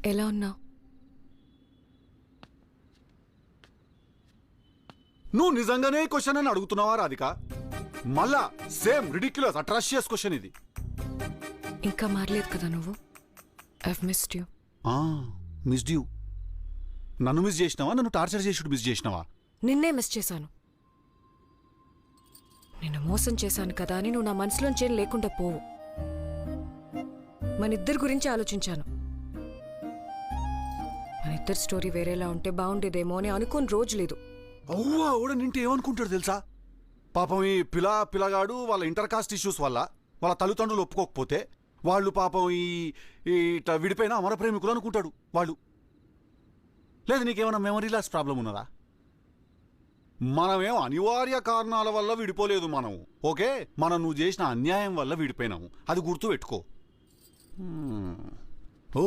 ఎలా ఉన్నావు? నువ్వు నిజంగానే క్వశ్చన్ అని అడుగుతున్నావా రాధిక? మళ్ళా సేమ్ రిడిక్యులస్ అట్రాషియస్ క్వశ్చన్ ఇది. ఇంకా మారలేదు కదా నువ్వు. I've missed you. Missed you. నన్ను మిస్ చేసినావా, నన్ను టార్చర్ చేసుడు మిస్ చేసినావా? నిన్నే మిస్ చేశాను. నిన్ను మోసం చేశాను కదా అని నువ్వు నా మనసులోంచి ఏం లేకుండా పోవు. మన ఇద్దరి గురించి ఆలోచించాను. మన ఇద్దరి స్టోరీ వేరేలా ఉంటే బాగుండేదేమో అని అనుకోని రోజు లేదు. అవ్వా ఓడ నింటే ఏమనుకుంటాడు తెలుసా? పాపం ఈ పిల్లగాడు వాళ్ళ ఇంటర్ కాస్ట్ ఇష్యూస్ వల్ల వాళ్ళ తల్లిదండ్రులు ఒప్పుకోకపోతే వాళ్ళు పాపం ఇట్లా విడిపోయిన అమర ప్రేమికులు అనుకుంటాడు వాళ్ళు. లేదు నీకేమైనా మెమరీ లాస్ ప్రాబ్లం ఉన్నదా? మనమేం అనివార్య కారణాల వల్ల విడిపోలేదు మనం. ఓకే, మనం నువ్వు చేసిన అన్యాయం వల్ల విడిపోయినాము, అది గుర్తు పెట్టుకో. ఓ